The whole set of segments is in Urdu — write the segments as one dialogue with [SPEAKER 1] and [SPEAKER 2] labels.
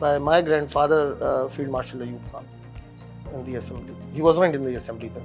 [SPEAKER 1] by my grandfather, Field Marshal Ayub Khan, in the assembly. He wasn't in the assembly then.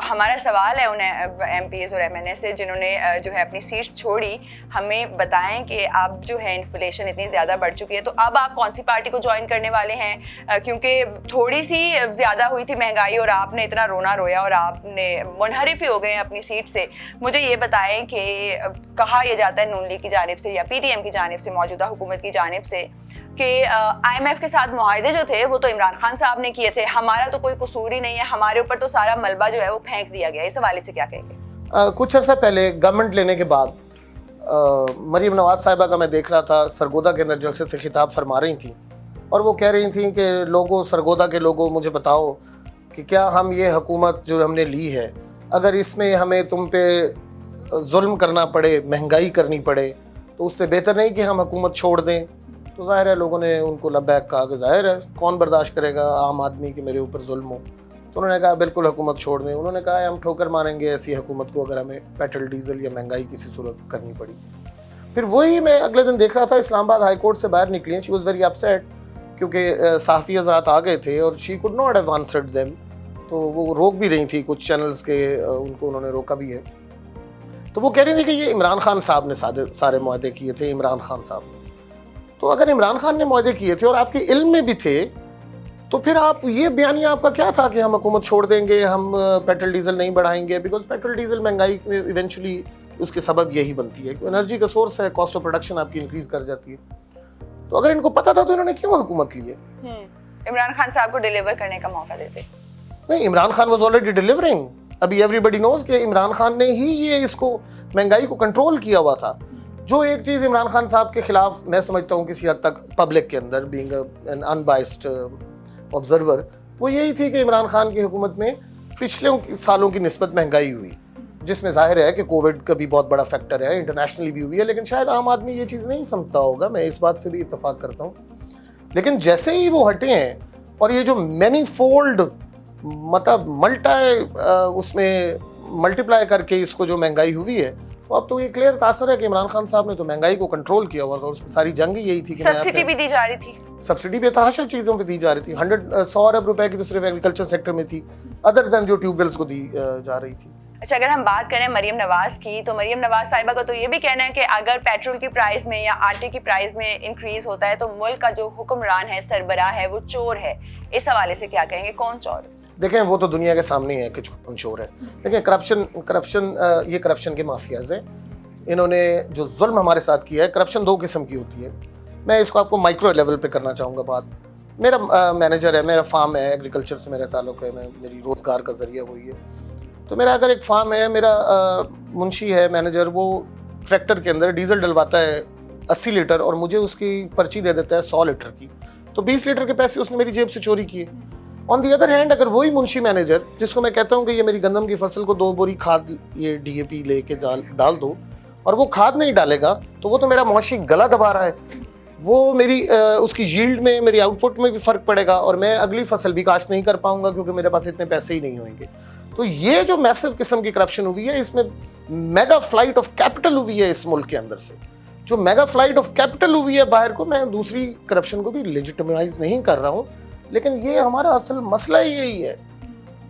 [SPEAKER 2] ہمارا سوال ہے انہیں ایم پی ایز اور ایم این اے سے جنہوں نے جو ہے اپنی سیٹس چھوڑی، ہمیں بتائیں کہ اب جو ہے انفلیشن اتنی زیادہ بڑھ چکی ہے تو اب آپ کون سی پارٹی کو جوائن کرنے والے ہیں؟ کیونکہ تھوڑی سی زیادہ ہوئی تھی مہنگائی اور آپ نے اتنا رونا رویا اور آپ نے منحرف ہی ہو گئے ہیں اپنی سیٹ سے. مجھے یہ بتائیں کہ کہا یہ جاتا ہے نون لیگ کی جانب سے یا پی ٹی ایم کی جانب سے، موجودہ حکومت کی جانب سے، کہ آئی ایم ایف کے ساتھ معاہدے جو تھے وہ تو عمران خان صاحب نے کیے تھے، ہمارا تو کوئی قصور ہی نہیں ہے، ہمارے اوپر تو سارا ملبہ جو ہے وہ پھینک دیا گیا. اس حوالے سے کیا کہیں گے؟
[SPEAKER 1] کچھ عرصہ پہلے گورنمنٹ لینے کے بعد مریم نواز صاحبہ کا میں دیکھ رہا تھا، سرگودا کے اندر جلسے سے خطاب فرما رہی تھیں اور وہ کہہ رہی تھیں کہ لوگوں، سرگودا کے لوگوں، مجھے بتاؤ کہ کیا ہم یہ حکومت جو ہم نے لی ہے، اگر اس میں ہمیں تم پہ ظلم کرنا پڑے، مہنگائی کرنی پڑے، تو اس سے بہتر نہیں کہ ہم حکومت چھوڑ دیں. تو ظاہر ہے لوگوں نے ان کو لبیک کہا کہ ظاہر ہے کون برداشت کرے گا عام آدمی کہ میرے اوپر ظلم ہو. تو انہوں نے کہا بالکل حکومت چھوڑ دیں. انہوں نے کہا ہم ٹھوکر ماریں گے ایسی حکومت کو اگر ہمیں پیٹرول ڈیزل یا مہنگائی کسی صورت کرنی پڑی. پھر وہی میں اگلے دن دیکھ رہا تھا اسلام آباد ہائی کورٹ سے باہر نکلی ہیں. شی واز ویری اپسیٹ کیونکہ صحافی حضرات آ گئے تھے اور she could not have answered them. تو وہ روک بھی رہی تھی کچھ چینلز کے، ان کو انہوں نے روکا بھی ہے. تو وہ کہہ رہی تھی کہ یہ عمران خان صاحب نے سارے معاہدے کیے تھے، عمران خان صاحب نے. تو اگر عمران خان نے معاہدے کیے تھے اور آپ کے علم میں بھی تھے تو پھر آپ یہ بیانیہ آپ کا کیا تھا کہ ہم حکومت چھوڑ دیں گے، ہم پیٹرول ڈیزل نہیں بڑھائیں گے؟ بیکاز پیٹرول ڈیزل مہنگائی ایونچولی اس کے سبب یہی بنتی ہے کہ انرجی کا سورس ہے، کاسٹ آف پروڈکشن آپ کی انکریز کر جاتی ہے. تو اگر ان کو پتا تھا تو انہوں نے کیوں حکومت لی ہے؟
[SPEAKER 2] عمران خان صاحب کو ڈیلیور کرنے کا موقع دیتے.
[SPEAKER 1] نہیں، Imran Khan was already delivering. ابھی ایوری بڈی نوز کہ عمران خان نے ہی یہ اس کو مہنگائی کو کنٹرول کیا ہوا تھا. جو ایک چیز عمران خان صاحب کے خلاف میں سمجھتا ہوں کسی حد تک پبلک کے اندر بینگ این انبائسڈ آبزرور، وہ یہی تھی کہ عمران خان کی حکومت میں پچھلے سالوں کی نسبت مہنگائی ہوئی، جس میں ظاہر ہے کہ کووڈ کا بھی بہت بڑا فیکٹر ہے، انٹرنیشنلی بھی ہوئی ہے، لیکن شاید عام آدمی یہ چیز نہیں سمجھتا ہوگا. میں اس بات سے بھی اتفاق کرتا ہوں. لیکن جیسے ہی وہ ہٹے ہیں اور یہ جو مینی فولڈ مطلب اس میں ملٹیپلائی کر کے اس کو جو مہنگائی ہوئی ہے، تو اب تو یہ کلیئر تاثر ہے کہ عمران خان صاحب نے تو مہنگائی کو کنٹرول کیا ہوا تھا. اور اس کی ساری جنگ ہی یہی تھی کہ
[SPEAKER 2] سبسڈی بھی دی جا رہی تھی،
[SPEAKER 1] سبسڈی بھی تحاشا چیزوں پہ دی جا رہی تھی. 100 ارب روپے کی تو صرف ایگریکلچر سیکٹر میں تھی، ادر دین جو ٹیوب ویلز کو دی جا رہی تھی.
[SPEAKER 2] اچھا، اگر ہم بات کریں مریم نواز کی، تو مریم نواز صاحبہ کا تو یہ بھی کہنا ہے کہ اگر پیٹرول کی پرائز میں یا آٹے کی پرائز میں انکریز ہوتا ہے تو ملک کا جو حکمران ہے، سربراہ ہے، وہ چور ہے. اس حوالے سے کیا کہیں گے؟ کون چور ہے؟
[SPEAKER 1] دیکھیں وہ تو دنیا کے سامنے ہے کہ کون چور ہے. دیکھیں یہ کرپشن کے مافیاز ہیں. انہوں نے جو ظلم ہمارے ساتھ کیا ہے، کرپشن 2 قسم کی ہوتی ہے. میں اس کو آپ کو مائکرو لیول پہ کرنا چاہوں گا بات. میرا مینیجر ہے، میرا فارم ہے، ایگریکلچر سے میرا تعلق ہے، میری روزگار کا ذریعہ وہی ہے. تو میرا اگر ایک فارم ہے، میرا منشی ہے مینیجر، وہ ٹریکٹر کے اندر ڈیزل ڈلواتا ہے 80 لیٹر اور مجھے اس کی پرچی دے دیتا ہے 100 لیٹر کی، تو 20 لیٹر کے پیسے اس نے میری جیب سے چوری کیے. آن دی ادر ہینڈ اگر وہی منشی مینیجر جس کو میں کہتا ہوں کہ یہ میری گندم کی فصل کو 2 بوری کھاد یہ ڈی اے پی لے کے ڈال دو، اور وہ کھاد نہیں ڈالے گا، تو وہ تو میرا معاشی گلا دبا رہا ہے. وہ میری اس کی ییلڈ میں، میری آؤٹ پٹ میں بھی فرق پڑے گا اور میں اگلی فصل بھی کاشت نہیں کر پاؤں گا کیونکہ میرے پاس اتنے پیسے ہی نہیں ہوئیں گے. تو یہ جو میسو قسم کی کرپشن ہوئی ہے، اس میں میگا فلائٹ آف کیپٹل ہوئی ہے اس ملک کے اندر سے. جو میگا فلائٹ آف کیپٹل ہوئی ہے باہر کو، میں دوسری کرپشن کو بھی لیجیٹمائز نہیں کر رہا ہوں، لیکن یہ ہمارا اصل مسئلہ یہی ہے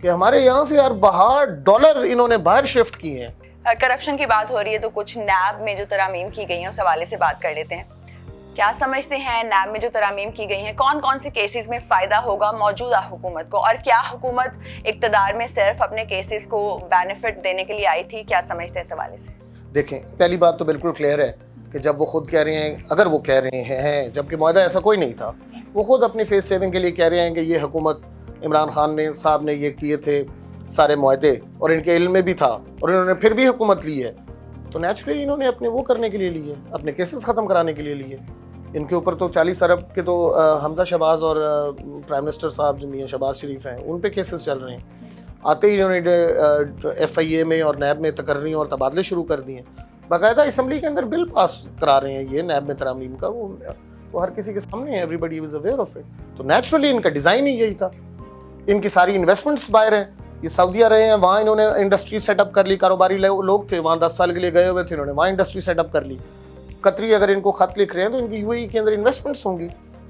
[SPEAKER 1] کہ ہمارے یہاں سے ہر بہار ڈالر انہوں نے باہر شفٹ کیے ہیں.
[SPEAKER 2] کرپشن کی بات ہو رہی ہے تو کچھ نیب میں جو ترامیم کی گئی ہیں اس حوالے سے بات کر لیتے ہیں. کیا سمجھتے ہیں نیب میں جو ترامیم کی گئی ہیں کون کون سے کیسز میں فائدہ ہوگا موجودہ حکومت کو، اور کیا حکومت اقتدار میں صرف اپنے کیسز کو بینیفٹ دینے کے لیے آئی تھی؟ کیا سمجھتے ہیں اس حوالے سے؟
[SPEAKER 1] دیکھیں، پہلی بات تو بالکل کلیئر ہے کہ جب وہ خود کہہ رہے ہیں، اگر وہ کہہ رہے ہیں جبکہ معاہدہ ایسا کوئی نہیں تھا، وہ خود اپنی فیس سیونگ کے لیے کہہ رہے ہیں کہ یہ حکومت عمران خان صاحب نے یہ کیے تھے سارے معاہدے اور ان کے علم میں بھی تھا اور انہوں نے پھر بھی حکومت لی ہے، تو نیچرلی انہوں نے اپنے وہ کرنے کے لیے لی ہے، اپنے کیسز ختم کرانے کے لیے لی ہے. ان کے اوپر تو 40 ارب کے تو حمزہ شہباز اور پرائم منسٹر صاحب جو میاں شہباز شریف ہیں ان پہ کیسز چل رہے ہیں. آتے ہی انہوں نے ایف آئی اے میں اور نیب میں تقرری اور تبادلے شروع کر دیے ہیں. باقاعدہ اسمبلی کے اندر بل پاس کرا رہے ہیں یہ نیب میں ترامیم کا، وہ تو ہر کسی کے سامنے ہے، everybody was aware of it. تو نیچرلی ان کا ڈیزائن ہی یہی تھا. ان کی ساری انویسٹمنٹس باہر ہیں، یہ سعودیہ رہے ہیں، وہاں انہوں نے انڈسٹری سیٹ اپ کر لی، کاروباری لوگ تھے وہاں 10 سال کے لیے گئے ہوئے تھے، انہوں نے وہاں انڈسٹری سیٹ اپ کر لی. قطری اگر ان کو خط لکھ رہے ہیں تو ان کی یو اے ای کے اندر انویسٹمنٹس ہوں گی.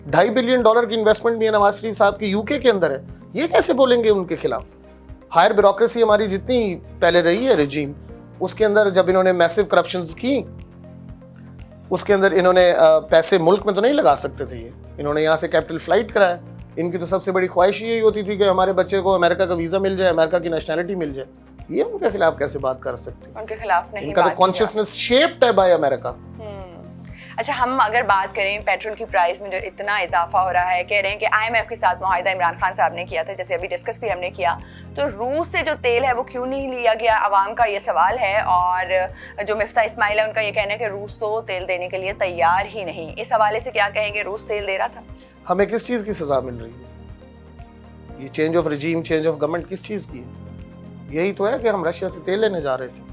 [SPEAKER 1] $2.5 بلین کی انویسٹمنٹ میاں نواز شریف صاحب کی یو کے اندر ہے. یہ کیسے بولیں گے ان کے خلاف؟ ہائر بیوروکریسی ہماری جتنی پہلے رہی ہے رجیم, اس کے اندر جب انہوں نے میسو کرپشنز کی, اس کے اندر انہوں نے پیسے ملک میں تو نہیں لگا سکتے تھے, یہ انہوں نے یہاں سے کیپٹل فلائٹ کرایا. ان کی تو سب سے بڑی خواہش یہی ہوتی تھی کہ ہمارے بچے کو امریکہ کا ویزا مل جائے, امریکہ کی نیشنلٹی مل جائے. یہ ان کے خلاف کیسے بات کر سکتے ہیں؟
[SPEAKER 2] ان کے خلاف نہیں,
[SPEAKER 1] ان کا تو کانشیسنس شیپڈ ہے بائی امریکہ.
[SPEAKER 2] اچھا, ہم اگر بات کریں پیٹرول کی پرائز میں جو اتنا اضافہ ہو رہا ہے, کہہ رہے ہیں کہ آئی ایم ایف کے ساتھ معاہدہ عمران خان صاحب نے کیا تھا, جیسے ابھی ڈسکس بھی ہم نے کیا, تو روس سے جو تیل ہے وہ کیوں نہیں لیا گیا, عوام کا یہ سوال ہے. اور جو مفتاح اسماعیل ہے ان کا یہ کہنا ہے کہ روس تو تیل دینے کے لیے تیار ہی نہیں. اس حوالے سے کیا کہیں گے, روس تیل دے رہا تھا؟
[SPEAKER 1] ہمیں کس چیز کی سزا مل رہی ہے؟ یہ change of regime, change of government کس چیز کی ہے؟ یہی تو ہے کہ ہم رشیا سے تیل لینے جا رہے تھے.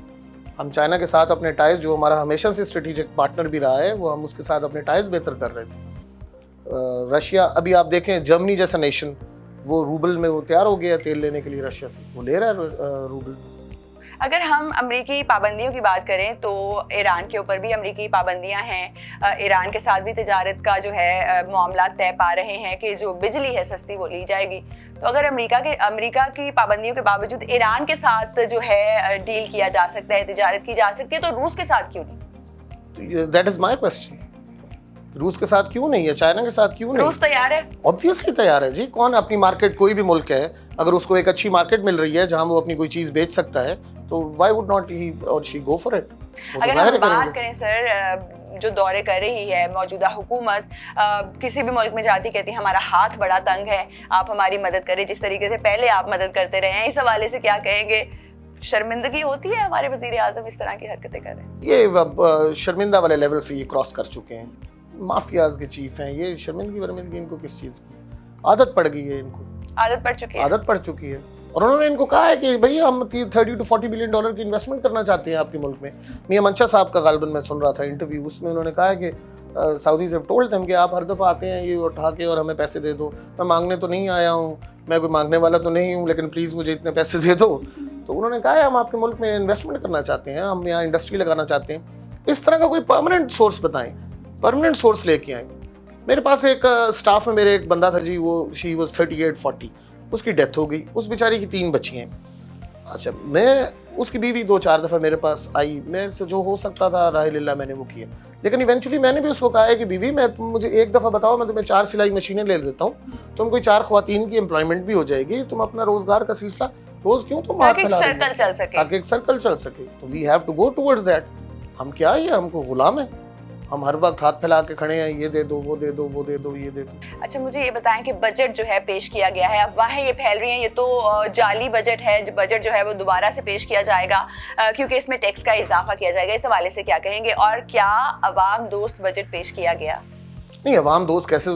[SPEAKER 1] ہم چائنا کے ساتھ اپنے ٹائز, جو ہمارا ہمیشہ سے اسٹریٹجک پارٹنر بھی رہا ہے, وہ ہم اس کے ساتھ اپنے ٹائز بہتر کر رہے تھے. رشیا, ابھی آپ دیکھیں جرمنی جیسا نیشن, وہ روبل میں وہ تیار ہو گیا تیل لینے کے لیے رشیا سے, وہ لے رہا ہے روبل.
[SPEAKER 2] اگر ہم امریکی پابندیوں کی بات کریں تو ایران کے اوپر بھی امریکی پابندیاں ہیں. ایران کے ساتھ بھی تجارت کا جو ہے معاملات طے پا رہے ہیں کہ جو بجلی ہے سستی وہ لی جائے گی. تو اگر امریکہ کی پابندیوں کے باوجود ایران کے ساتھ جو ہے ڈیل کیا جا سکتا ہے, تجارت کی جا سکتی ہے, تو روس کے ساتھ کیوں نہیں؟
[SPEAKER 1] That is my question. روس کے ساتھ کیوں نہیں ہے, چائنا کے ساتھ کیوں نہیں؟
[SPEAKER 2] روس تیار ہے,
[SPEAKER 1] obviously تیار ہے جی. کون اپنی مارکیٹ, کوئی بھی ملک ہے اگر اس کو ایک اچھی مارکیٹ مل رہی ہے جہاں وہ اپنی کوئی چیز بیچ سکتا ہے, تو why would not he or she go for it?
[SPEAKER 2] اگر ہم بات کریں سر, جو دورے کر رہی ہے موجودہ حکومت, کسی بھی ملک میں جاتی کہتی ہمارا ہاتھ بڑا تنگ ہے, آپ ہماری مدد کریں جس طریقے سے پہلے آپ مدد کرتے رہے ہیں. اس حوالے سے کیا کہیں گے؟ شرمندگی ہوتی ہے ہمارے وزیر اعظم اس طرح کی حرکتیں کر رہے ہیں؟
[SPEAKER 1] یہ شرمندہ والے لیول سے یہ کراس کر چکے ہیں. مافیاز کے چیف ہیں یہ, شرمندگی ان کو کس چیز کی عادت پڑ گئی ہے, ان کو عادت پڑ چکی ہے. اور انہوں نے ان کو کہا ہے کہ بھئی ہم 30 to 40 بلین ڈالر کی انویسٹمنٹ کرنا چاہتے ہیں آپ کے ملک میں. میاں منشا صاحب کا غالباً میں سن رہا تھا انٹرویو, اس میں انہوں نے کہا ہے کہ سعودیز ہیو ٹولڈ دیم کہ آپ ہر دفعہ آتے ہیں یہ اٹھا کے اور ہمیں پیسے دے دو. میں مانگنے تو نہیں آیا ہوں, میں کوئی مانگنے والا تو نہیں ہوں, لیکن پلیز مجھے اتنے پیسے دے دو. تو انہوں نے کہا ہے ہم آپ کے ملک میں انویسٹمنٹ کرنا چاہتے ہیں, ہم یہاں انڈسٹری لگانا چاہتے ہیں. اس طرح کا کوئی پرماننٹ سورس بتائیں, پرماننٹ سورس لے کے آئیں. میرے پاس ایک اسٹاف میں میرے ایک بندہ تھا جی, وہ شی واز 38-40, اس کی ڈیتھ ہو گئی, اس بیچاری کی 3 بچی ہیں. اچھا, میں اس کی بیوی 2-4 دفعہ میرے پاس آئی, میرے سے جو ہو سکتا تھا راہ للہ میں نے وہ کیا. لیکن ایونچولی میں نے بھی اس کو کہا ہے کہ بیوی میں مجھے ایک دفعہ بتاؤ, میں تمہیں 4 سلائی مشینیں لے دیتا ہوں, تم کوئی 4 خواتین کی امپلائمنٹ بھی ہو جائے گی, تم اپنا روزگار کا سلسلہ روز کیوں تم ہاتھ پھیلا رہے ہو, تاکہ ایک سرکل چل سکے. تو we have to go towards that. ہم کیا یہ ہم کو غلام ہیں, ہم ہر وقت ہاتھ پھیلا کے کھڑے ہیں, یہ دے دو, وہ دے دو, وہ دے دو, یہ دے دو.
[SPEAKER 2] اچھا, مجھے یہ بتائیں کہ بجٹ جو ہے پیش کیا گیا ہے, افواہیں یہ پھیل رہی ہیں یہ تو جعلی بجٹ ہے, بجٹ جو ہے وہ دوبارہ سے پیش کیا جائے گا کیونکہ اس میں ٹیکس کا اضافہ کیا جائے گا. اس حوالے سے کیا کہیں گے, اور کیا عوام دوست بجٹ پیش کیا گیا؟
[SPEAKER 1] نہیں, عوام دوست کیسے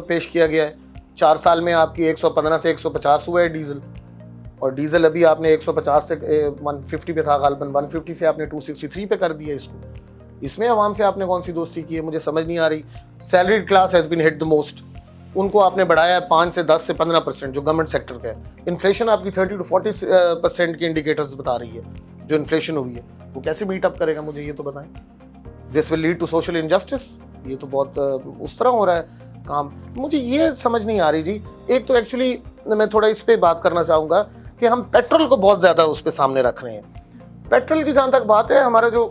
[SPEAKER 1] پیش کیا گیا ہے؟ 4 سال میں آپ کی 115 سے 150 ہوا ہے ڈیزل, اور ڈیزل ابھی آپ نے 150 سے 150 پہ تھا غالباً, 150 سے آپ نے 263 پہ کر دیا اس کو. اس میں عوام سے آپ نے کون سی دوستی کی ہے, مجھے سمجھ نہیں آ رہی. Salaried class has been hit the most, ان کو آپ نے بڑھایا ہے 5 سے 10 سے 15% جو گورنمنٹ سیکٹر کا ہے. انفلیشن آپ کی 30 to 40% کے انڈیکیٹرز بتا رہی ہے جو انفلیشن ہوئی ہے, وہ کیسے میٹ اپ کرے گا, مجھے یہ تو بتائیں. This will lead to social injustice, یہ تو بہت اس طرح ہو رہا ہے کام. مجھے یہ سمجھ نہیں آ رہی جی. ایک تو ایکچولی میں تھوڑا اس پہ بات کرنا چاہوں گا کہ ہم پیٹرول کو بہت زیادہ اس پہ سامنے رکھ رہے ہیں. پیٹرول کی جہاں تک بات ہے, ہمارا جو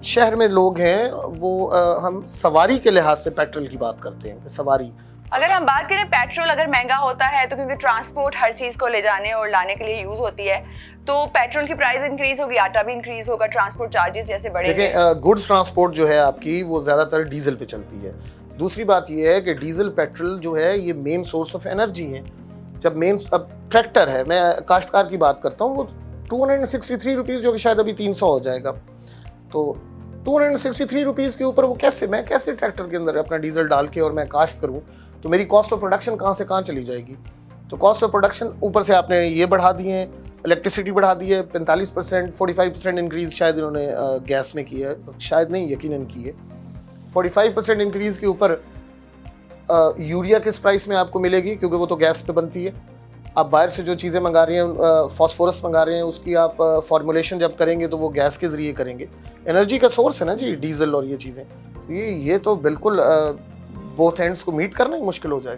[SPEAKER 1] شہر میں لوگ ہیں وہ ہم سواری کے لحاظ سے پیٹرول کی بات کرتے ہیں کہ سواری.
[SPEAKER 2] اگر ہم بات کریں پیٹرول اگر مہنگا ہوتا ہے تو کیونکہ ٹرانسپورٹ ہر چیز کو لے جانے اور لانے کے لیے یوز ہوتی ہے, تو پیٹرول کی پرائز انکریز ہوگی, آٹا بھی انکریز ہوگا, ٹرانسپورٹ چارجز جیسے بڑھیں گے.
[SPEAKER 1] دیکھیں, گڈس ٹرانسپورٹ جو ہے آپ کی وہ زیادہ تر ڈیزل پہ چلتی ہے. دوسری بات یہ ہے کہ ڈیزل پیٹرول جو ہے یہ مین سورس آف انرجی ہے. جب اب ٹریکٹر ہے, میں کاشتکار کی بات کرتا ہوں, وہ 263 روپیز جو کہ شاید ابھی 300 ہو جائے گا, تو 263 روپیز کے اوپر وہ میں کیسے ٹریکٹر کے اندر اپنا ڈیزل ڈال کے اور میں کاشت کروں, تو میری کاسٹ آف پروڈکشن کہاں سے کہاں چلی جائے گی. تو کاسٹ آف پروڈکشن اوپر سے آپ نے یہ بڑھا دی ہے, الیکٹریسٹی بڑھا دی ہے 45%, 45% انکریز شاید انہوں نے گیس میں کی ہے, شاید نہیں یقیناً کی ہے. 45% انکریز کے اوپر یوریا کس پرائس میں آپ کو ملے گی, کیونکہ وہ تو گیس پہ بنتی ہے. آپ باہر سے جو چیزیں منگا رہے ہیں, فاسفورس منگا رہے ہیں, اس کی آپ فارمولیشن جب کریں گے تو وہ گیس کے ذریعے کریں گے. انرجی کا سورس ہے نا جی ڈیزل اور یہ چیزیں, یہ تو بالکل بوتھ اینڈس کو میٹ کرنا ہی مشکل ہو جائے.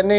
[SPEAKER 1] NA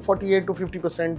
[SPEAKER 1] 48 to 50%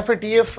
[SPEAKER 1] FATF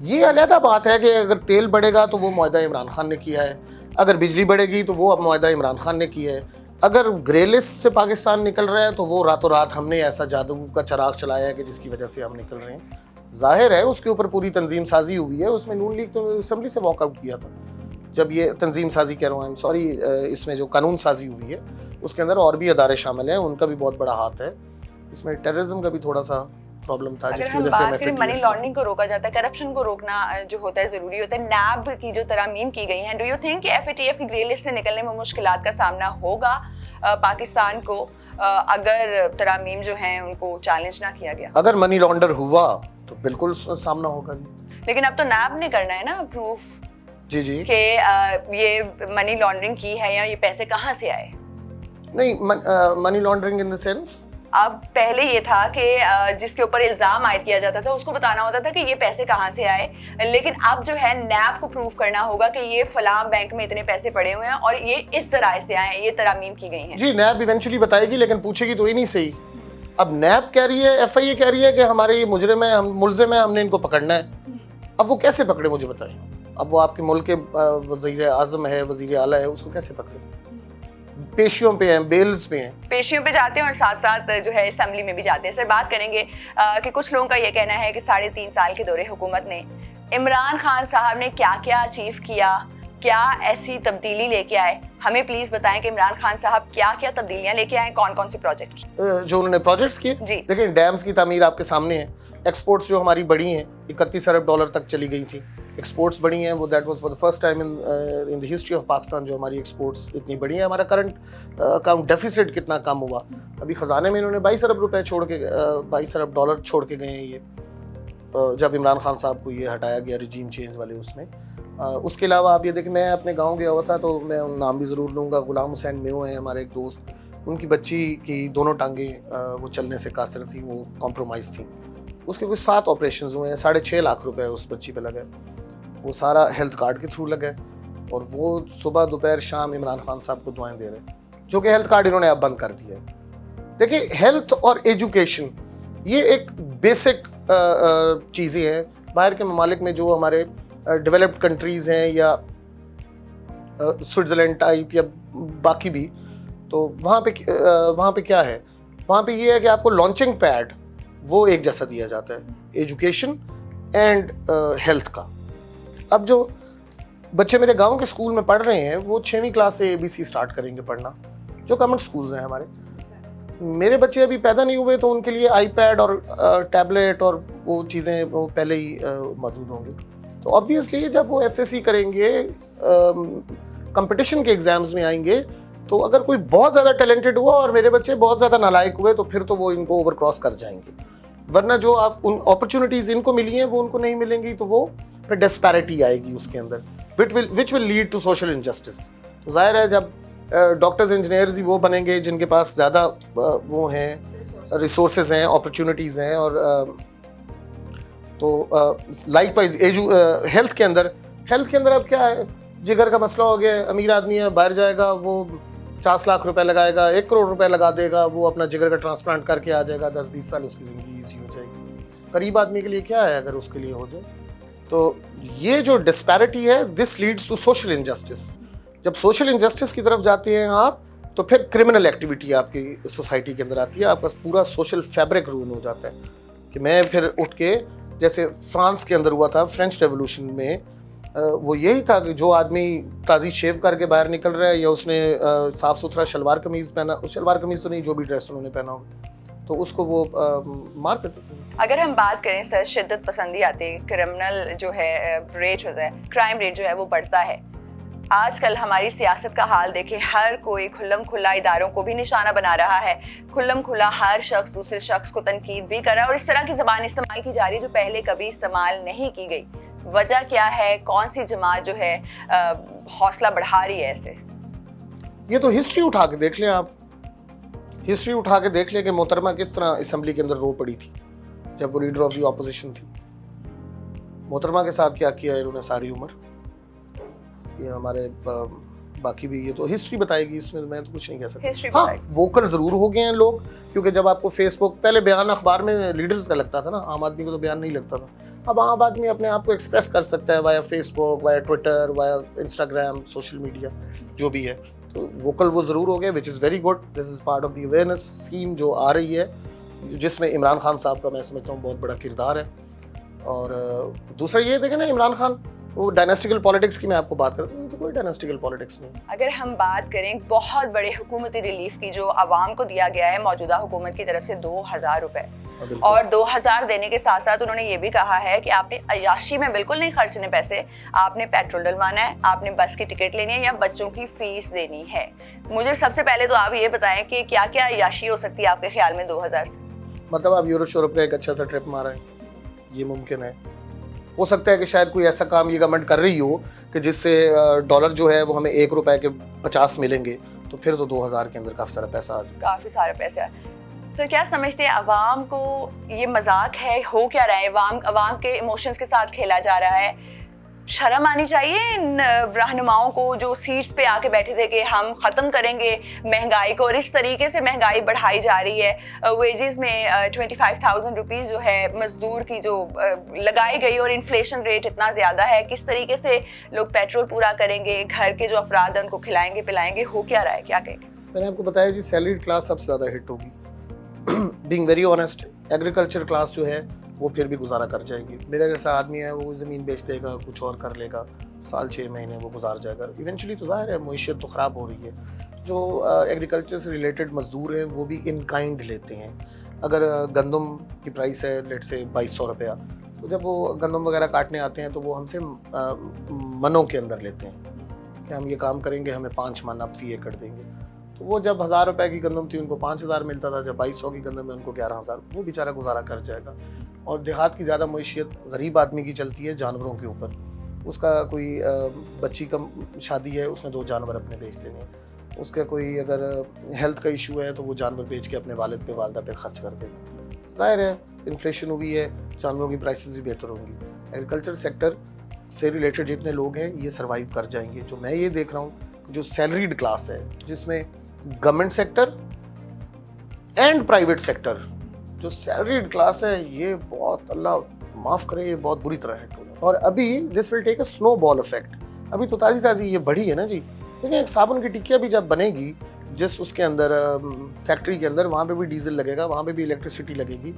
[SPEAKER 1] یہ علیحدہ بات ہے کہ اگر تیل بڑھے گا تو وہ معاہدہ عمران خان نے کیا ہے, اگر بجلی بڑھے گی تو وہ اب معاہدہ عمران خان نے کیا ہے, اگر گرے لسٹ سے پاکستان نکل رہا ہے تو وہ راتوں رات ہم نے ایسا جادو کا چراغ چلایا ہے کہ جس کی وجہ سے ہم نکل رہے ہیں. ظاہر ہے اس کے اوپر پوری تنظیم سازی ہوئی ہے, اس میں نون لیگ تو اسمبلی سے واک آؤٹ کیا تھا. جب یہ تنظیم سازی کہہ رہا ہوں, سوری, اس میں جو قانون سازی ہوئی ہے اس کے اندر اور بھی ادارے شامل ہیں, ان کا بھی بہت بڑا ہاتھ ہے اس میں. ٹیررزم کا بھی تھوڑا سا پرابلم تھا جس کی وجہ سے
[SPEAKER 2] منی لانڈرنگ کو روکا جاتا ہے, کرپشن کو روکنا جو ہوتا ہے ضروری ہوتا ہے. نیب کی جو ترامیم کی گئی ہیں, ڈو یو تھنک کہ ایف اے ٹی ایف کی گرے لسٹ سے نکلنے میں مشکلات کا سامنا ہوگا پاکستان کو اگر ترامیم جو ہیں ان کو چیلنج نہ کیا گیا؟
[SPEAKER 1] اگر منی لانڈر ہوا تو بالکل سامنا ہوگا جی.
[SPEAKER 2] لیکن اب تو نیب نے کرنا ہے نا پروف
[SPEAKER 1] جی جی
[SPEAKER 2] کہ یہ منی لانڈرنگ کی ہے یا یہ پیسے کہاں سے آئے.
[SPEAKER 1] نہیں, money laundering in the sense,
[SPEAKER 2] اب پہلے یہ تھا کہ جس کے اوپر الزام عائد کیا جاتا تھا اس کو بتانا ہوتا تھا کہ یہ پیسے کہاں سے آئے, لیکن اب جو ہے نیب کو پروف کرنا ہوگا کہ یہ فلاں بینک میں اتنے پیسے پڑے ہوئے ہیں اور یہ اس ذرائع سے آئے ہیں, یہ ترامیم کی گئی ہیں.
[SPEAKER 1] جی نیب ایونچولی بتائے گی لیکن پوچھے گی تو ہی نہیں صحیح. اب نیب کہہ رہی ہے, ایف آئی اے کہہ رہی ہے کہ ہمارے یہ مجرم ہیں, ہم ملزم ہیں, ہم نے ان کو پکڑنا ہے. اب وہ کیسے پکڑے مجھے بتائیں. اب وہ آپ کے ملک کے وزیر اعظم ہے, وزیر اعلیٰ ہے, اس کو کیسے پکڑے؟ پیشیوں پہ ہیں, بیلز پہ ہیں,
[SPEAKER 2] پیشیوں پہ جاتے ہیں اور ساتھ ساتھ جو ہے اسمبلی میں بھی جاتے ہیں. سر بات کریں گے کہ کچھ لوگوں کا یہ کہنا ہے کہ 3.5 سال کے دور حکومت نے عمران خان صاحب نے کیا کیا اچیو کیا, کیا ایسی تبدیلی لے کے آئے. ہمیں پلیز بتائیں کہ عمران خان صاحب کیا کیا تبدیلیاں لے کے آئے, کون کون سے پروجیکٹ کی
[SPEAKER 1] جو انہوں نے پروجیکٹس کیے.
[SPEAKER 2] جی
[SPEAKER 1] دیکھیں ڈیمز کی تعمیر آپ کے سامنے ہے, ایکسپورٹس جو ہماری بڑی ہیں 31 ارب ڈالر تک چلی گئی تھی, ایکسپورٹس بڑی ہیں, وہ that was for the first time in the history of Pakistan جو ہماری ایکسپورٹس اتنی بڑی ہیں. ہمارا کرنٹ اکاؤنٹ ڈیفیسٹ کتنا کم ہوا, ابھی خزانے میں انہوں نے 22 ارب روپے چھوڑ کے 22 ارب ڈالر چھوڑ کے گئے ہیں یہ, جب عمران خان صاحب کو یہ ہٹایا گیا رجیم چینج والے اس میں. اس کے علاوہ آپ یہ دیکھیں, میں اپنے گاؤں گیا ہوا تھا تو میں نام بھی ضرور لوں گا, غلام حسین میو ہیں ہمارے ایک دوست, ان کی بچی کی دونوں ٹانگیں وہ چلنے سے قاصر تھیں, وہ کمپرومائز تھیں. اس کے کچھ 7 آپریشنز ہوئے ہیں, 6.5 لاکھ روپے اس بچی پہ لگے, وہ سارا ہیلتھ کارڈ کے تھرو لگا ہے, اور وہ صبح دوپہر شام عمران خان صاحب کو دعائیں دے رہے ہیں, جو کہ ہیلتھ کارڈ انہوں نے اب بند کر دیا ہے. دیکھیں ہیلتھ اور ایجوکیشن یہ ایک بیسک چیزیں ہیں. باہر کے ممالک میں جو ہمارے ڈیولپڈ کنٹریز ہیں یا سوئٹزرلینڈ ٹائپ یا باقی بھی, تو وہاں پہ کیا ہے, وہاں پہ یہ ہے کہ آپ کو لانچنگ پیڈ وہ ایک جیسا دیا جاتا ہے, ایجوکیشن اینڈ ہیلتھ کا. اب جو بچے میرے گاؤں کے اسکول میں پڑھ رہے ہیں وہ 6ویں کلاس سے ABC اسٹارٹ کریں گے پڑھنا, جو گورنمنٹ اسکولز ہیں ہمارے. میرے بچے ابھی پیدا نہیں ہوئے تو ان کے لیے آئی پیڈ اور ٹیبلیٹ اور وہ چیزیں وہ پہلے ہی موجود ہوں گی. تو آبویسلی جب وہ FSC کریں گے, کمپٹیشن کے ایگزامز میں آئیں گے, تو اگر کوئی بہت زیادہ ٹیلنٹڈ ہوا اور میرے بچے بہت زیادہ نالائق ہوئے تو پھر تو وہ ان کو اوور کراس کر جائیں گے. ورنہ جو آپ ان اپرچونیٹیز ان کو ملی ہیں وہ ان کو نہیں ملیں گی, تو وہ پھر ڈسپیرٹی آئے گی اس کے اندر, which will lead to social injustice. تو ظاہر ہے جب ڈاکٹرز انجینئرز ہی وہ بنیں گے جن کے پاس زیادہ وہ ہیں, ریسورسز ہیں, اپرچونیٹیز ہیں, اور تو لائک وائز ہیلتھ کے اندر اب کیا ہے, جگر کا مسئلہ ہو گیا, امیر آدمی ہے باہر جائے گا, وہ 50 لاکھ روپے لگائے گا, 1 کروڑ روپے لگا دے گا, وہ اپنا جگر کا ٹرانسپلانٹ کر کے آ جائے گا, 10-20 سال اس کی زندگی ایزی ہو جائے گی. غریب آدمی کے لیے کیا ہے اگر اس کے لیے ہو جائے. تو یہ جو ڈسپیرٹی ہے, this leads to social injustice. جب سوشل انجسٹس کی طرف جاتے ہیں آپ, تو پھر کرمنل ایکٹیویٹی آپ کی سوسائٹی کے اندر آتی ہے, آپ کا پورا سوشل فیبرک رون ہو جاتا ہے. کہ میں پھر اٹھ کے, جیسے فرانس کے اندر ہوا تھا فرینچ ریولوشن میں, وہ یہی تھا کہ جو آدمی تازی شیو کر کے باہر نکل رہا ہے یا اس نے صاف ستھرا شلوار قمیض پہنا, شلوار قمیض تو نہیں, جو بھی ڈریس انہوں نے پہنا ہوگا, تو اس کو وہ مار دیتے تھے.
[SPEAKER 2] اگر ہم بات کریں سر, شدت پسندی آتی ہے, کرمنل جو ہے ریٹ ہوتا ہے, کرائم ریٹ جو ہے وہ بڑھتا ہے. آج کل ہماری سیاست کا حال دیکھیں, ہر کوئی کھلم کھلا اداروں کو بھی نشانہ بنا رہا ہے, کھلم کھلا ہر شخص دوسرے شخص کو تنقید بھی کر رہا ہے, اور اس طرح کی زبان استعمال کی جا رہی ہے جو پہلے کبھی استعمال نہیں کی گئی. وجہ کیا ہے, کون سی جماعت جو ہے حوصلہ بڑھا رہی ہے ایسے؟
[SPEAKER 1] یہ تو ہسٹری اٹھا کے دیکھ لیں آپ, ہسٹری اٹھا کے دیکھ لیں کہ محترمہ کس طرح اسمبلی کے اندر رو پڑی تھی جب وہ لیڈر آف دی اپوزیشن تھی. محترمہ کے ساتھ کیا کیا انہوں نے ساری عمر. یہ ہمارے باقی بھی, یہ تو ہسٹری بتائے گی, اس میں تو کچھ نہیں کہہ سکتا. ہاں ووکل ضرور ہو گئے ہیں لوگ, کیونکہ جب آپ کو فیس بک, پہلے بیان اخبار میں لیڈرز کا لگتا تھا نا, عام آدمی کو تو بیان نہیں لگتا تھا. اب عام آدمی اپنے آپ کو ایکسپریس کر سکتا ہے via Facebook, via Twitter, via Instagram, social media جو بھی ہے. تو ووکل وہ ضرور ہو گیا, which is very good. This is part of the awareness scheme جو آ رہی ہے, جس میں عمران خان صاحب کا میں سمجھتا ہوں بہت بڑا کردار ہے. اور دوسرا یہ دیکھیں نا, عمران خان وہ ڈائناسٹیکل پالیٹکس کی میں آپ کو بات کرتا ہوں, تو کوئی ڈائناسٹیکل پالیٹکس نہیں.
[SPEAKER 2] اگر ہم بات کریں بہت بڑے حکومتی ریلیف کی جو عوام کو دیا گیا ہے موجودہ حکومت کی طرف سے 2000 روپے, اور 2000 دینے کے ساتھ ساتھ انہوں نے یہ بھی کہا ہے کہ آپ نے عیاشی میں بالکل نہیں خرچنے پیسے, آپ نے پیٹرول ڈلوانا ہے, آپ نے بس کی ٹکٹ لینی ہے یا بچوں کی فیس دینی ہے. مجھے سب سے پہلے تو آپ یہ بتائیں کہ کیا کیا عیاشی ہو سکتی ہے آپ کے خیال میں 2000 سے؟
[SPEAKER 1] مطلب آپ یورپ کا ایک اچھا سا ٹرپ مارا ہے, یہ ممکن ہے. ہو سکتا ہے کہ شاید کوئی ایسا کام یہ گورنمنٹ کر رہی ہو کہ جس سے ڈالر جو ہے وہ ہمیں 1 روپے کے 50 ملیں گے, تو پھر تو 2000 کے اندر کافی سارا پیسہ آ جائے.
[SPEAKER 2] کافی سارے پیسے. سر کیا سمجھتے ہیں عوام کو یہ مذاق ہے, ہو کیا رہا ہے, عوام کے ایموشنز کے ساتھ کھیلا جا رہا ہے؟ شرم آنی چاہیے ان رہنماؤں کو جو سیٹس پہ آ کے بیٹھے تھے کہ ہم ختم کریں گے مہنگائی کو, اور اس طریقے سے مہنگائی بڑھائی جا رہی ہے. ویجز میں 25,000 روپیز جو ہے مزدور کی جو لگائی گئی, اور انفلیشن ریٹ اتنا زیادہ ہے, کس طریقے سے لوگ پیٹرول پورا کریں گے, گھر کے جو افراد ہیں ان کو کھلائیں گے پلائیں گے, ہو کیا رہا ہے, کیا کہیں گے؟
[SPEAKER 1] میں نے آپ کو بتایا جی, سیلریڈ کلاس سب سے زیادہ ہٹ ہوگی. Being very honest, agriculture class جو ہے وہ پھر بھی گزارا کر جائے گی. میرا جیسا آدمی ہے وہ زمین بیچ دے گا, کچھ اور کر لے گا, سال 6 مہینے وہ گزار جائے گا. ایونچولی تو ظاہر ہے معیشت تو خراب ہو رہی ہے. جو ایگریکلچر سے ریلیٹڈ مزدور ہیں وہ بھی ان کائنڈ لیتے ہیں. اگر گندم کی پرائس ہے لیٹ سے 2200 روپیہ, تو جب وہ گندم وغیرہ کاٹنے آتے ہیں تو وہ ہم سے منوں کے اندر لیتے ہیں کہ ہم یہ کام کریں گے, ہمیں 5 من آپ فی ایکڑ دیں گے. تو وہ جب 1000 روپے کی گندم تھی ان کو 5000 ملتا تھا, جب 2200 کی گندم ہے ان کو 11000. وہ بیچارہ گزارا کر جائے گا. اور دیہات کی زیادہ معیشت غریب آدمی کی چلتی ہے جانوروں کے اوپر. اس کا کوئی بچی کا شادی ہے, اس نے 2 جانور اپنے بیچ دینے ہیں. اس کا کوئی اگر ہیلتھ کا ایشو ہے تو وہ جانور بیچ کے اپنے والد پہ والدہ پہ خرچ کر دے گا. ظاہر ہے انفلیشن ہوئی ہے, جانوروں کی پرائسز بھی بہتر ہوں گی. ایگریکلچر سیکٹر سے ریلیٹڈ جتنے لوگ ہیں یہ سروائیو کر جائیں گے. جو میں یہ دیکھ رہا ہوں, جو سیلریڈ کلاس ہے جس میں government sector and private sector, جو سیلریڈ کلاس ہے یہ بہت, اللہ معاف کرے, یہ بہت بری طرح ہٹ ہو. اور ابھی دس ول ٹیک اے سنو بال افیکٹ. ابھی تو تازی یہ بڑھی ہے نا جی. دیکھیں ایک صابن کی ٹکیا بھی جب بنے گی, جس اس کے اندر فیکٹری کے اندر, وہاں پہ بھی ڈیزل لگے گا, وہاں پہ بھی الیکٹریسٹی لگے گی.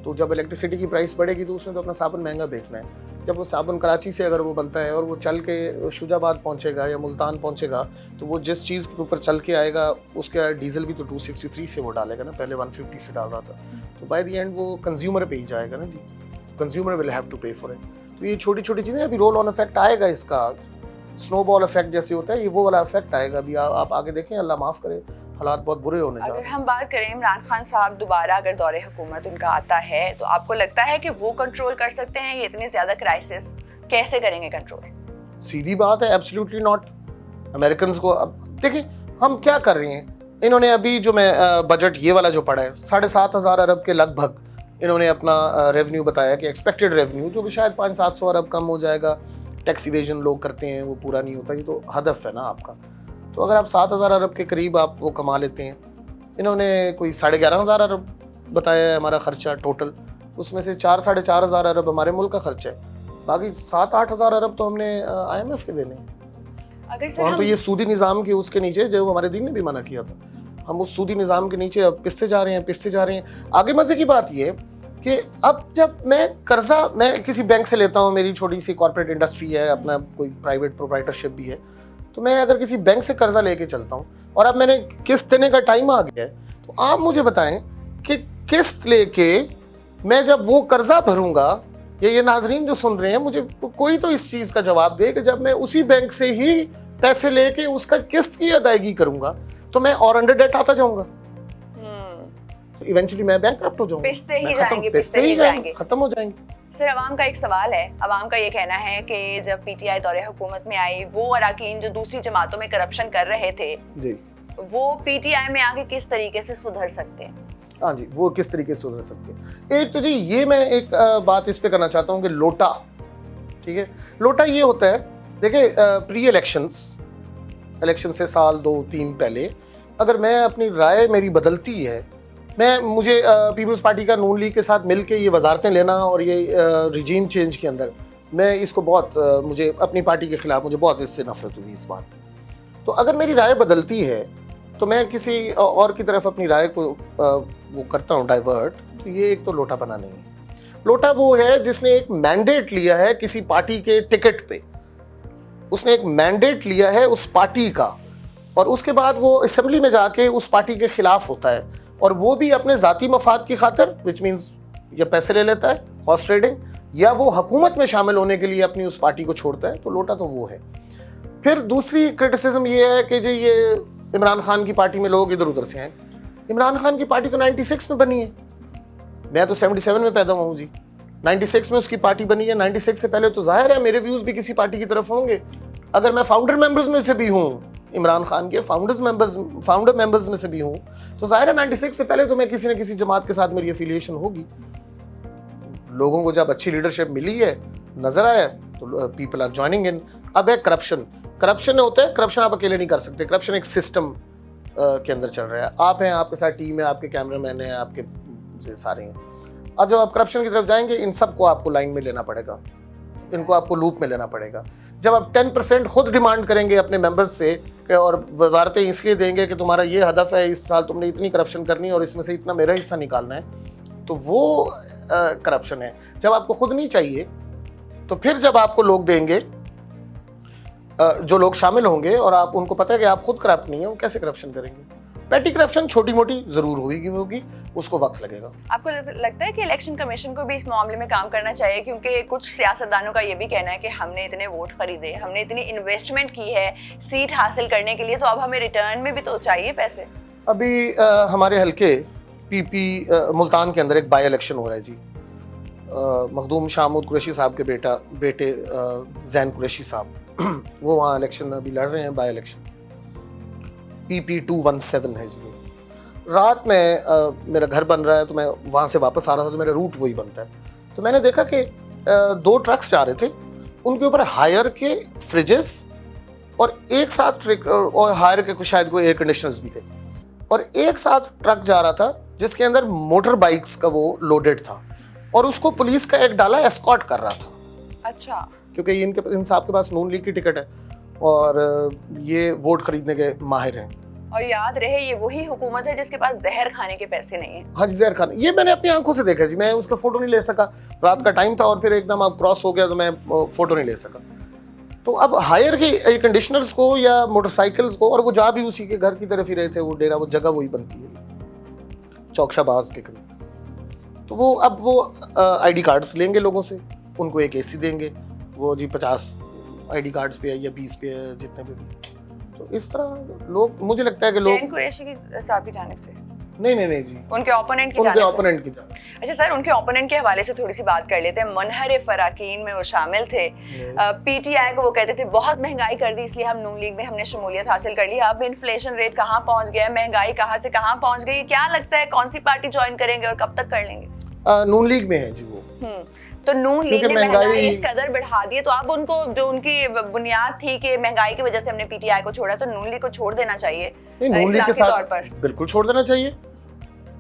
[SPEAKER 1] تو جب الیکٹریسٹی کی پرائس بڑھے گی تو اس نے تو اپنا صابن مہنگا بیچنا ہے. جب وہ صابن کراچی سے اگر وہ بنتا ہے اور وہ چل کے شوجہ آباد پہنچے گا یا ملتان پہنچے گا, تو وہ جس چیز کے اوپر چل کے آئے گا اس کا ڈیزل بھی تو 263 سے وہ ڈالے گا نا, پہلے 150 سے ڈال رہا تھا. تو بائی دی اینڈ وہ کنزیومر پہ ہی جائے گا نا جی. Consumer will have to pay for it. تو یہ چھوٹی چھوٹی چیزیں, ابھی رول آن افیکٹ آئے گا اس کا, سنو بال افیکٹ جیسے ہوتا ہے, یہ وہ والا افیکٹ آئے گا. ابھی آپ آگے دیکھیں, اللہ معاف کرے, حالات بہت برے ہونے جا رہے ہیں.
[SPEAKER 2] اگر ہم بات کریں عمران خان صاحب دوبارہ اگر دور حکومت ان کا آتا ہے, تو آپ کو لگتا ہے کہ وہ کنٹرول کر سکتے ہیں یہ اتنے زیادہ کرائسس؟ کیسے کریں گے کنٹرول؟
[SPEAKER 1] سیدھی بات ہے, ایبسلیوٹلی ناٹ. امریکنز کو اب دیکھیں ہم کیا کر رہے ہیں. انہوں نے ابھی جو میں بجٹ یہ والا جو پڑھا ہے 7,500 ارب کے لگ بھگ انہوں نے اپنا ریونیو بتایا کہ ایکسپیکٹڈ ریونیو, جو کہ شاید 500-700 ارب کم ہو جائے گا. ٹیکس ایویژن لوگ کرتے ہیں, وہ پورا نہیں ہوتا. یہ تو ہدف ہے نا آپ کا. تو اگر آپ 7,000 ارب کے قریب آپ وہ کما لیتے ہیں, انہوں نے کوئی 11,500 ارب بتایا ہے ہمارا خرچہ ٹوٹل, اس میں سے 4-4,500 ارب ہمارے ملک کا خرچہ ہے, باقی 7-8,000 ارب تو ہم نے IMF کے دینے ہیں. ہم تو یہ سودی نظام کے اس کے نیچے, جو ہمارے دین نے بھی منع کیا تھا, ہم اس سودی نظام کے نیچے اب پستے جا رہے ہیں. آگے مزے کی بات یہ کہ اب جب میں قرضہ میں کسی بینک سے لیتا ہوں, میری چھوٹی سی کارپوریٹ انڈسٹری ہے, اپنا کوئی پرائیویٹ پروپرائٹرشپ بھی ہے, تو میں اگر کسی بینک سے قرضہ لے کے چلتا ہوں اور اب میں نے قسط دینے کا ٹائم آ گیا ہے, تو آپ مجھے بتائیں کہ قسط لے کے میں جب وہ قرضہ بھروں گا, یہ ناظرین جو سن رہے ہیں, مجھے کوئی تو اس چیز کا جواب دے کہ جب میں اسی بینک سے ہی پیسے لے کے اس کا قسط کی ادائیگی کروں گا تو میں اور انڈر ڈیٹ آتا جاؤں گا, ایونچولی میں بینکرپٹ ہو جاؤں گا, پستے ہی جائیں گے, ختم ہو جائیں گے.
[SPEAKER 2] سر عوام کا ایک سوال ہے, عوام کا یہ کہنا ہے کہ جب پی ٹی آئی دور حکومت میں آئی, وہ اراکین جو دوسری جماعتوں میں کرپشن کر رہے تھے
[SPEAKER 1] جی,
[SPEAKER 2] وہ پی ٹی آئی میں آگے کس طریقے سے سدھر سکتے ہیں؟
[SPEAKER 1] ہاں جی, وہ کس طریقے سے سدھر سکتے ہیں. ایک تو جی یہ میں ایک بات اس پہ کرنا چاہتا ہوں کہ لوٹا, ٹھیک ہے, لوٹا یہ ہوتا ہے, دیکھیں پری الیکشن سے 1-2-3 پہلے اگر میں اپنی رائے میری بدلتی ہے مجھے پیپلز پارٹی کا نون لیگ کے ساتھ مل کے یہ وزارتیں لینا اور یہ رجیم چینج کے اندر میں اس کو بہت مجھے اپنی پارٹی کے خلاف مجھے بہت اس سے نفرت ہوئی اس بات سے. تو اگر میری رائے بدلتی ہے تو میں کسی اور کی طرف اپنی رائے کو وہ کرتا ہوں ڈائیورٹ, تو یہ ایک تو لوٹا پنا نہیں ہے. لوٹا وہ ہے جس نے ایک مینڈیٹ لیا ہے کسی پارٹی کے ٹکٹ پہ, اس نے ایک مینڈیٹ لیا ہے اس پارٹی کا, اور اس کے بعد وہ اسمبلی میں جا کے اس پارٹی کے خلاف ہوتا ہے, اور وہ بھی اپنے ذاتی مفاد کی خاطر, وچ مینس یا پیسے لے لیتا ہے ہارس ٹریڈنگ, یا وہ حکومت میں شامل ہونے کے لیے اپنی اس پارٹی کو چھوڑتا ہے. تو لوٹا تو وہ ہے. پھر دوسری کرٹیسزم یہ ہے کہ جی یہ عمران خان کی پارٹی میں لوگ ادھر ادھر سے ہیں. عمران خان کی پارٹی تو 96 میں بنی ہے, میں تو 77 میں پیدا ہوا ہوں جی. 96 میں اس کی پارٹی بنی ہے. 96 سے پہلے تو ظاہر ہے میرے ویوز بھی کسی پارٹی کی طرف ہوں گے. اگر میں فاؤنڈر ممبرز میں سے بھی ہوں, عمران خان کے فاؤنڈر ممبرز میں سے بھی ہوں, تو ظاہر ہے 96 سے پہلے تو میں کسی نہ کسی جماعت کے ساتھ میری افیلیشن ہوگی. لوگوں کو جب اچھی لیڈرشپ ملی ہے, نظر آیا, تو پیپل آر جوائننگ ان. اب ہے کرپشن. کرپشن ہوتا ہے, کرپشن آپ اکیلے نہیں کر سکتے. کرپشن ایک سسٹم کے اندر چل رہا ہے. آپ ہیں, آپ کے ساتھ ٹیم ہے, آپ کے کیمرہ مین ہیں, آپ کے سارے ہیں. اب جب آپ کرپشن کی طرف جائیں گے, ان سب کو آپ کو لائن میں لینا پڑے گا, ان کو آپ کو لوپ میں لینا پڑے گا. جب آپ 10% خود ڈیمانڈ کریں گے اپنے ممبرز سے, اور وزارتیں اس لیے دیں گے کہ تمہارا یہ ہدف ہے, اس سال تم نے اتنی کرپشن کرنی اور اس میں سے اتنا میرا حصہ نکالنا ہے, تو وہ کرپشن ہے. جب آپ کو خود نہیں چاہیے, تو پھر جب آپ کو لوگ دیں گے, جو لوگ شامل ہوں گے, اور آپ ان کو پتہ ہے کہ آپ خود کرپٹ نہیں ہیں, وہ کیسے کرپشن کریں گے؟ پیٹی کرپشن چھوٹی موٹی ضرور ہوگی, اس کو وقت لگے گا.
[SPEAKER 2] آپ کو لگتا ہے کہ الیکشن کمیشن کو بھی اس معاملے میں کام کرنا چاہیے؟ کیونکہ کچھ سیاستدانوں کا یہ بھی کہنا ہے کہ ہم نے اتنے ووٹ خریدے, ہم نے اتنی انویسٹمنٹ کی ہے سیٹ حاصل کرنے کے لیے, تو اب ہمیں ریٹرن میں بھی تو چاہیے پیسے.
[SPEAKER 1] ابھی ہمارے حلقے پی ملتان کے اندر ایک بائی الیکشن ہو رہا ہے جی. مخدوم شاہ قریشی صاحب کے بیٹے زین قریشی صاحب, وہ وہاں الیکشن ابھی لڑ رہے ہیں, بائی الیکشن. PP 217 ہے جی. رات میں میرا گھر بن رہا ہے, تو میں وہاں سے واپس آ رہا تھا, تو میرا روٹ وہی بنتا ہے. تو میں نے دیکھا کہ 2 ٹرکس جا رہے تھے, ان کے اوپر ہائر کے فریجز اور ایک ساتھ اور ہائر کے کچھ شاید کوئی ایئر کنڈیشنرز بھی تھے, اور ایک ساتھ ٹرک جا رہا تھا جس کے اندر موٹر بائکس کا وہ لوڈڈ تھا, اور اس کو پولیس کا ایک ڈالا اسکارٹ کر رہا تھا.
[SPEAKER 2] اچھا.
[SPEAKER 1] کیونکہ ان صاحب کے پاس نون لیگ کی ٹکٹ ہے, اور یہ ووٹ خریدنے کے ماہر ہیں.
[SPEAKER 2] اور یاد رہے یہ وہی حکومت ہے جس کے پاس زہر کھانے کے پیسے نہیں ہیں.
[SPEAKER 1] ہاں جی, زہر کھانے, یہ میں نے اپنی آنکھوں سے دیکھا جی. میں اس کا فوٹو نہیں لے سکا, رات کا ٹائم تھا, اور پھر ایک دم آپ کراس ہو گیا, تو میں فوٹو نہیں لے سکا. تو اب ہائر کے ایئر کنڈیشنرز کو یا موٹر سائیکلز کو, اور وہ جا بھی اسی کے گھر کی طرف ہی رہے تھے, وہ ڈیرا, وہ جگہ وہی بنتی ہے چوک شہباز کے قریب. تو وہ اب وہ ID کارڈز لیں گے لوگوں سے, ان کو ایک AC دیں گے, وہ جی 50 ID کارڈز پہ ہے یا 20 پہ ہے, جتنے پہ بھی. تو اس طرح لوگ, مجھے لگتا ہے کہ لوگ
[SPEAKER 2] زین قریشی کی صاحب کی جانب سے
[SPEAKER 1] نہیں جی,
[SPEAKER 2] ان کے اوپوننٹ کی جانب. اچھا سر, ان کے اوپوننٹ کے حوالے سے تھوڑی سی بات کر لیتے ہیں. منحرف اراکین میں وہ شامل تھے, PTI کو وہ کہتے تھے بہت مہنگائی کر دی, اس لیے ہم نون لیگ میں ہم نے شمولیت حاصل کر لی. اب انفلیشن ریٹ کہاں پہنچ گیا, مہنگائی کہاں سے کہاں پہنچ گئی, کیا لگتا ہے کون سی پارٹی جوائن کریں گے اور کب تک کر لیں گے؟
[SPEAKER 1] نون لیگ میں ہے جی وہ.
[SPEAKER 2] تو نون لیگ نے مہنگائی اس قدر بڑھا دی ہے, تو اب ان کو جو ان کی بنیاد تھی کہ مہنگائی کی وجہ سے ہم نے PTI کو چھوڑا, تو نون لیگ کو چھوڑ دینا چاہیے.
[SPEAKER 1] نون لیگ کے ساتھ بالکل چھوڑ دینا چاہیے.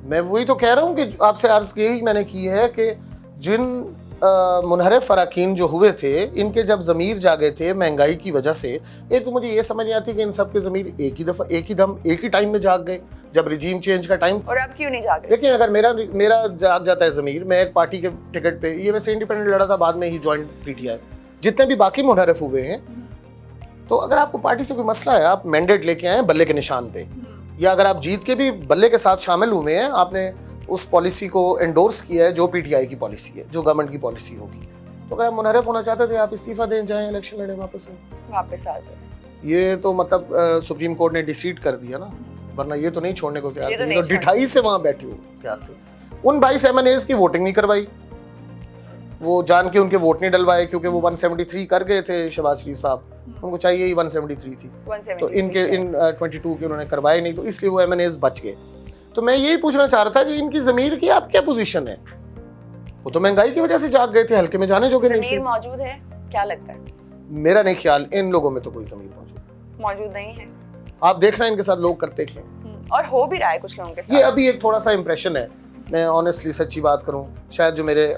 [SPEAKER 1] میں وہی تو کہہ رہا ہوں کہ آپ سے عرض یہی میں نے کی ہے کہ جن منحرف اراکین جو ہوئے تھے, ان کے جب ضمیر جاگے تھے مہنگائی کی وجہ سے, ایک تو مجھے یہ سمجھ نہیں آتی کہ ان سب کے ضمیر ایک ہی دفعہ, ایک ہی دم, ایک ہی ٹائم میں جاگ گئے جب رجیم چینج کا ٹائم.
[SPEAKER 2] اور اب کیوں نہیں جاگ رہے؟
[SPEAKER 1] دیکھیں, اگر میرا جاگ جاتا ہے ضمیر, میں ایک پارٹی کے ٹکٹ پہ, یہ ویسے انڈیپینڈنٹ لڑا تھا, بعد میں ہی جوائن PTI, جتنے بھی باقی منحرف ہوئے ہیں, تو اگر آپ کو پارٹی سے کوئی مسئلہ ہے, آپ مینڈیٹ لے کے آئے بلے کے نشان پہ, یا اگر آپ جیت کے بھی بلے کے ساتھ شامل ہوئے ہیں, آپ نے اس پالیسی کو انڈورس کیا ہے جو PTI کی پالیسی ہے, جو گورنمنٹ کی پالیسی ہوگی, تو اگر آپ منحرف ہونا چاہتے تھے, آپ استعفیٰ دیں, جائیں الیکشن لڑیں, واپس
[SPEAKER 2] آ جائیں.
[SPEAKER 1] یہ تو مطلب سپریم کورٹ نے ڈیسیڈ کر دیا نا, ورنہ یہ تو نہیں چھوڑنے کو تیار تھے, تو 28 سے وہاں بیٹھے ہو تیار تھے. ان 22 MNAs کی ووٹنگ نہیں کروائی, وہ جان کے ان کے ووٹ نہیں ڈلوائے, کیونکہ وہ 173 کر گئے تھے شہباز شریف صاحب, ان کو چاہیے ہی 173 تھی, تو ان 22 کے انہوں نے کروائے نہیں, تو اس لیے وہ MNAs بچ گئے. تو میں یہی پوچھنا چاہ رہا تھا کہ ان کی ضمیر کی آپ کیا پوزیشن ہے؟ وہ تو مہنگائی کی وجہ سے جاگ گئے تھے, ہلکے میں جانے جو کہ نہیں تھے.
[SPEAKER 2] ضمیر موجود ہے کیا لگتا ہے؟
[SPEAKER 1] میرا نہیں خیال, ان لوگوں میں تو کوئی ضمیر موجود
[SPEAKER 2] نہیں ہے.
[SPEAKER 1] آپ دیکھنا ان کے ساتھ لوگ کرتے کیا.
[SPEAKER 2] اور ہو بھی رہا ہے کچھ لوگوں کے
[SPEAKER 1] یہ
[SPEAKER 2] ساتھ.
[SPEAKER 1] ابھی ایک تھوڑا سا امپریشن ہے. میں آنیسٹلی سچی بات کروں, شاید جو میرے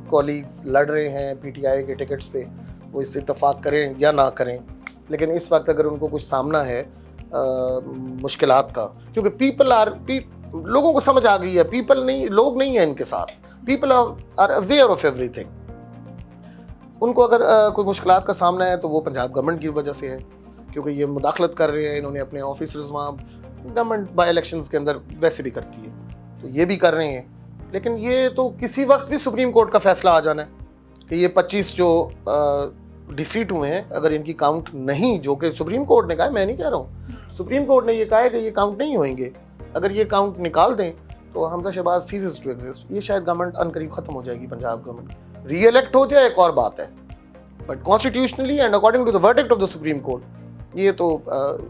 [SPEAKER 1] کولیگز لڑ رہے ہیں پی ٹی آئی کے ٹکٹس پہ وہ اس سے اتفاق کریں یا نہ کریں, لیکن اس وقت اگر ان کو کچھ سامنا ہے مشکلات کا, کیونکہ لوگوں کو سمجھ آ گئی ہے, لوگ نہیں ہیں ان کے ساتھ, پیپل آر اویئر آف ایوری تھنگ. ان کو اگر کوئی مشکلات کا سامنا ہے تو وہ پنجاب گورنمنٹ کی وجہ سے ہے, کیونکہ یہ مداخلت کر رہے ہیں, انہوں نے اپنے آفیسرز وہاں, گورنمنٹ بائی الیکشنز کے اندر ویسے بھی کرتی ہے تو یہ بھی کر رہے ہیں. لیکن یہ تو کسی وقت بھی سپریم کورٹ کا فیصلہ آ جانا ہے کہ یہ 25 جو ڈیفیٹ ہوئے ہیں, اگر ان کی کاؤنٹ نہیں, جو کہ سپریم کورٹ نے کہا ہے, میں نہیں کہہ رہا ہوں, سپریم کورٹ نے یہ کہا ہے کہ یہ کاؤنٹ نہیں ہوئیں گے, اگر یہ کاؤنٹ نکال دیں تو Hamza Shahbaz ceases to exist. یہ شاید گورنمنٹ ان قریب ختم ہو جائے گی, پنجاب گورنمنٹ ری الیکٹ ہو جائے ایک اور بات ہے, but constitutionally and according to the verdict of the supreme court یہ تو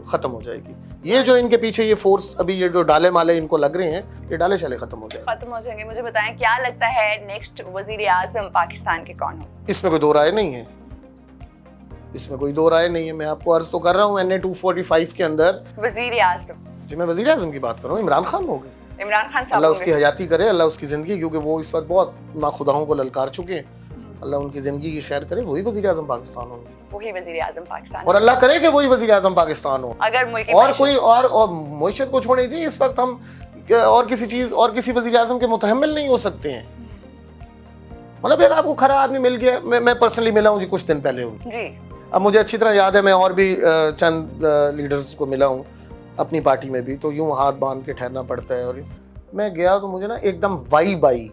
[SPEAKER 1] ختم ہو جائے گی. یہ جو ان کے پیچھے یہ فورس ابھی یہ جو ڈالے مالے ان کو لگ رہے ہیں, یہ ڈالے شالے ختم ہو
[SPEAKER 2] جائیں گے. مجھے بتائیں کیا لگتا ہے نیکسٹ وزیر اعظم پاکستان کے کون ہو؟
[SPEAKER 1] اس میں کوئی دو رائے نہیں ہے, اس میں کوئی دو رائے نہیں ہے. میں آپ کو عرض تو کر رہا ہوں NA 245 کے اندر
[SPEAKER 2] وزیر اعظم,
[SPEAKER 1] جی میں وزیر اعظم کی بات کر رہا ہوں, عمران خان ہو گئے.
[SPEAKER 2] عمران خان صاحب,
[SPEAKER 1] اللہ اس کی حیاتی کرے, اللہ اس کی زندگی, کیونکہ وہ اس وقت بہت ناخداؤں کو للکار چکے ہیں, اللہ ان کی زندگی کی خیر کرے, وہی وزیر اعظم پاکستان ہوں گے,
[SPEAKER 2] وہی وزیر اعظم پاکستان,
[SPEAKER 1] اور اللہ کرے کہ وہی وزیر اعظم پاکستان ہو.
[SPEAKER 2] اگر ملک
[SPEAKER 1] اور کوئی اور معیشت کو چھوڑے جی, اس وقت ہم اور کسی چیز اور کسی وزیر اعظم کے متحمل نہیں ہو سکتے ہیں. مطلب اگر آپ کو کھرا آدمی مل گیا, میں پرسنلی ملا ہوں جی کچھ دن پہلے ہوں
[SPEAKER 2] جی,
[SPEAKER 1] اب مجھے اچھی طرح یاد ہے, میں اور بھی چند لیڈرز کو ملا ہوں اپنی پارٹی میں بھی, تو یوں ہاتھ باندھ کے ٹھہرنا پڑتا ہے. اور میں گیا تو مجھے نا ایک دم وائب آئی,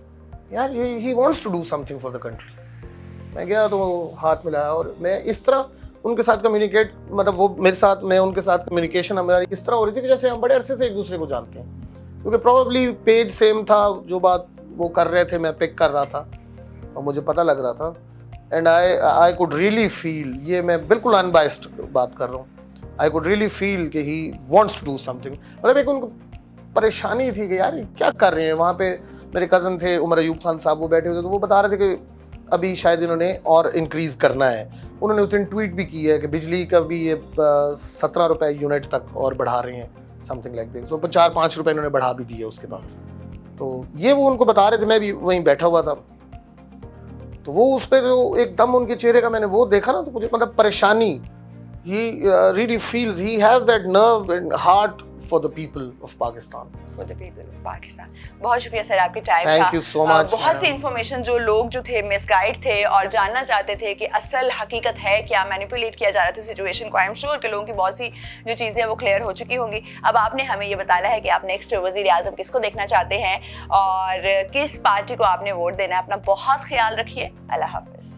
[SPEAKER 1] یار he wants to do something for the country. میں گیا تو ہاتھ ملایا, اور میں اس طرح ان کے ساتھ کمیونیکیٹ, مطلب وہ میرے ساتھ, میں ان کے ساتھ کمیونیکیشن ہماری اس طرح ہو رہی تھی کہ جیسے ہم بڑے عرصے سے ایک دوسرے کو جانتے ہیں, کیونکہ پروبیبلی پیج سیم تھا, جو بات وہ کر رہے تھے میں پک کر رہا تھا اور مجھے پتہ لگ رہا تھا. And I could really feel, یہ میں بالکل انبائسڈ بات کر رہا ہوں, آئی کوڈ ریئلی فیل کہ he wants to do something. مطلب ایک ان کو پریشانی تھی کہ یار کیا کر رہے ہیں. وہاں پہ میرے کزن تھے عمر ایوب خان صاحب, وہ بیٹھے ہوئے تھے, تو وہ بتا رہے تھے کہ ابھی شاید انہوں نے اور انکریز کرنا ہے. انہوں نے اس دن ٹویٹ بھی کی ہے کہ بجلی کا بھی یہ 17 روپے یونٹ تک اور بڑھا رہے ہیں, سم تھنگ لائک دیٹ. سو 4-5 روپے انہوں نے بڑھا بھی دیے اس کے بعد. تو یہ وہ ان کو بتا رہے تھے, میں بھی وہیں بیٹھا ہوا تھا, تو وہ اس پہ جو ایک دم ان کے چہرے کا میں نے وہ دیکھا نا, تو مجھے مطلب پریشانی, he really feels he has that nerve and heart for the people of Pakistan.
[SPEAKER 2] For the people of Pakistan. بہت شکریہ سر آپ کی ٹائم کا.
[SPEAKER 1] Thank you so much.
[SPEAKER 2] بہت سی انفارمیشن جو لوگ جو تھے مس گائیڈ تھے اور جاننا چاہتے تھے کہ اصل حقیقت ہے کیا, مینیپولیٹ کیا جا رہا تھا سچویشن کو, آئی ایم شیور کہ لوگوں کی بہت سی جو چیزیں وہ کلیئر ہو چکی ہوں گی. اب آپ نے ہمیں یہ بتایا ہے کہ آپ نیکسٹ وزیر اعظم کس کو دیکھنا چاہتے ہیں اور کس پارٹی کو آپ نے ووٹ دینا ہے. اپنا بہت خیال رکھیے. اللہ حافظ.